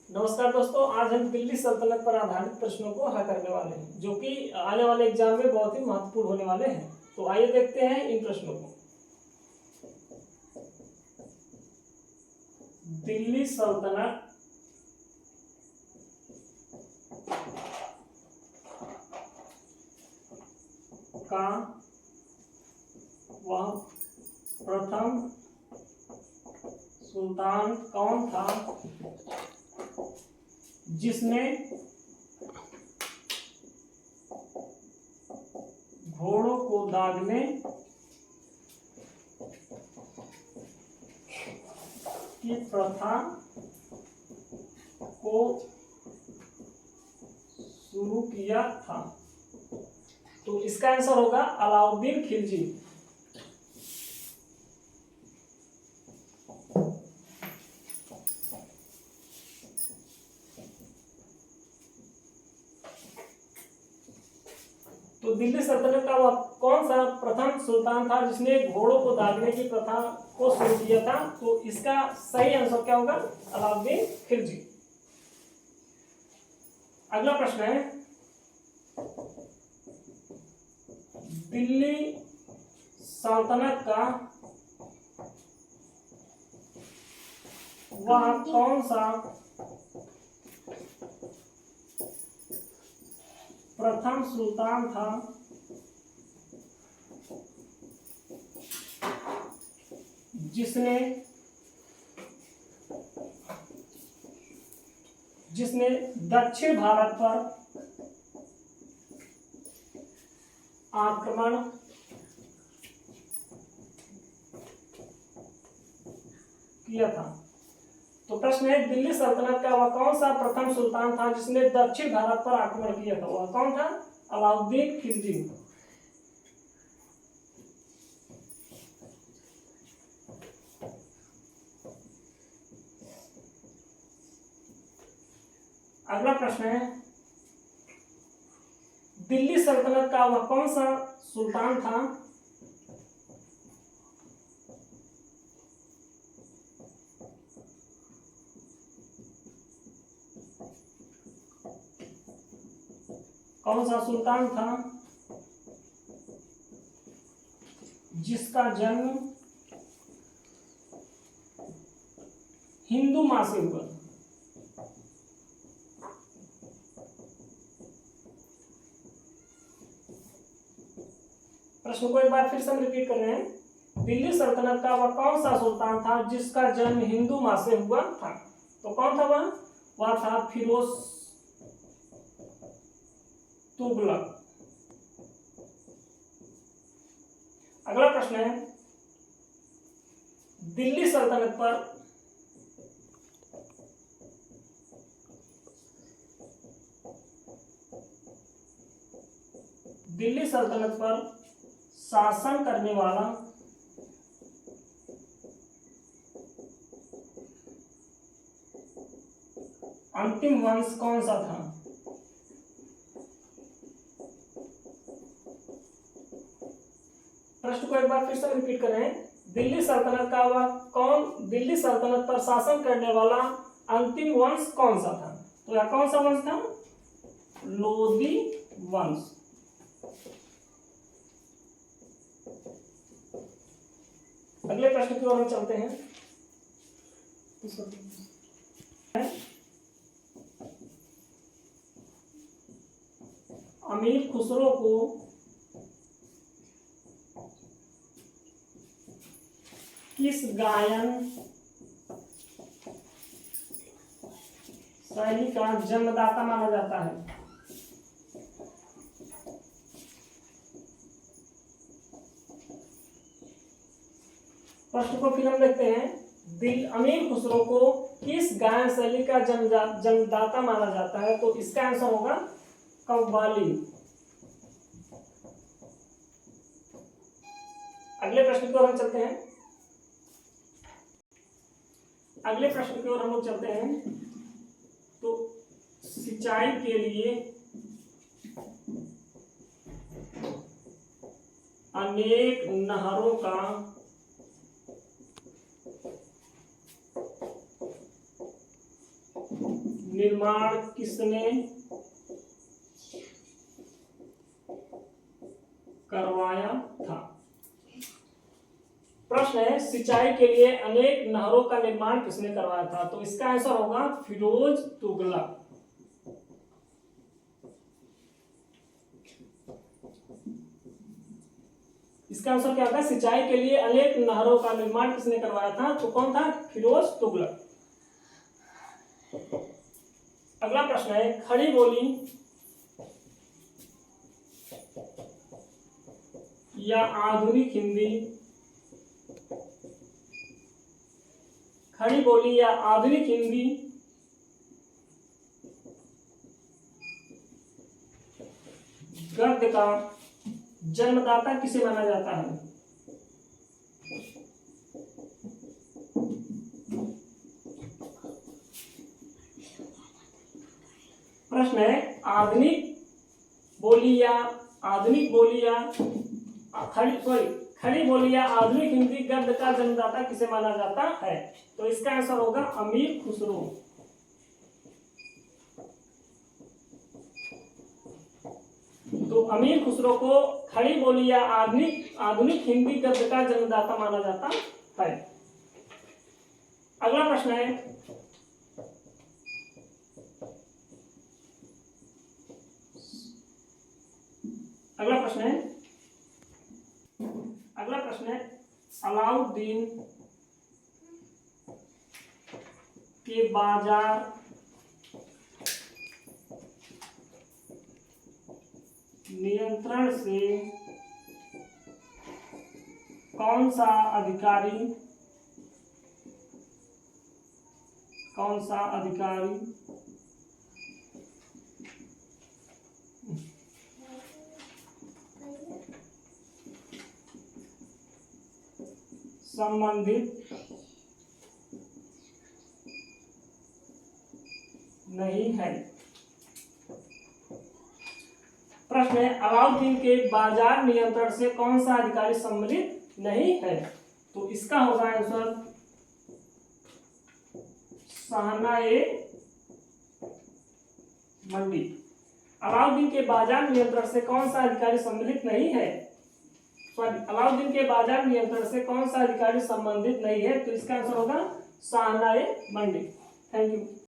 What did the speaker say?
नमस्कार दोस्तों, आज हम दिल्ली सल्तनत पर आधारित प्रश्नों को हल करने वाले हैं जो कि आने वाले एग्जाम में बहुत ही महत्वपूर्ण होने वाले हैं। तो आइए देखते हैं इन प्रश्नों को। दिल्ली सल्तनत का वह प्रथम सुल्तान कौन था जिसने घोड़ों को दागने की प्रथा को शुरू किया था? तो इसका आंसर होगा अलाउद्दीन खिलजी। तो दिल्ली सल्तनत का वह कौन सा प्रथम सुल्तान था जिसने घोड़ों को दागने की प्रथा को शुरू किया था? तो इसका सही आंसर क्या होगा? अलाउद्दीन खिलजी। अगला प्रश्न है, दिल्ली सल्तनत का वह कौन सा प्रथम सुल्तान था जिसने दक्षिण भारत पर आक्रमण किया था? तो प्रश्न है, दिल्ली सल्तनत का वह कौन सा प्रथम सुल्तान था जिसने दक्षिण भारत पर आक्रमण किया था? वह कौन था? अलाउद्दीन खिलजी। अगला प्रश्न है, दिल्ली सल्तनत का वह कौन सा सुल्तान था जिसका जन्म हिंदू मां से हुआ? प्रश्न को एक बार फिर से हम रिपीट कर रहे हैं। दिल्ली सल्तनत का वह कौन सा सुल्तान था जिसका जन्म हिंदू मां से हुआ था? तो कौन था वह था फिरोज तुगलक। अगला प्रश्न है, दिल्ली सल्तनत पर शासन करने वाला अंतिम वंश कौन सा था? प्रश्न को एक बार फिर से रिपीट कर रहे हैं। दिल्ली सल्तनत पर शासन करने वाला अंतिम वंश कौन सा था? तो यह कौन सा वंश था? लोधी वंश। अगले प्रश्न की ओर हम चलते हैं। अमीर खुसरो को किस गायन शैली का जन्मदाता माना जाता है? प्रश्न को फिर हम देखते हैं। अमीर खुसरो को किस गायन शैली का जन्मदाता माना जाता है? तो इसका आंसर होगा कव्वाली। अगले प्रश्न की ओर हम चलते हैं। तो सिंचाई के लिए अनेक नहरों का निर्माण किसने करवाया था। प्रश्न है सिंचाई के लिए अनेक नहरों का निर्माण किसने करवाया था। तो इसका आंसर होगा फिरोज तुगलक। इसका आंसर क्या होगा, सिंचाई के लिए अनेक नहरों का निर्माण किसने करवाया था। तो कौन था, फिरोज तुगलक। अगला प्रश्न है खड़ी बोली या आधुनिक हिंदी, खड़ी बोली या आधुनिक हिंदी गद्य का जन्मदाता किसे माना जाता है। प्रश्न है खड़ी बोली या आधुनिक हिंदी गद्य का जन्मदाता किसे माना जाता है। तो इसका आंसर होगा अमीर खुसरो। तो अमीर खुसरो को खड़ी बोली या आधुनिक हिंदी गद्य का जन्मदाता माना जाता है। अगला प्रश्न है अलाउद्दीन के बाजार नियंत्रण से कौन सा अधिकारी संबंधित नहीं है। प्रश्न है अलाउद्दीन के बाजार नियंत्रण से कौन सा अधिकारी सम्मिलित नहीं है। तो इसका होगा आंसर शाहनाए मंडी। अलाउद्दीन के बाजार नियंत्रण से कौन सा अधिकारी सम्मिलित नहीं है, अलाउद्दीन के बाजार नियंत्रण से कौन सा अधिकारी संबंधित नहीं है। तो इसका आंसर होगा शाहनाए मंडी। Thank you.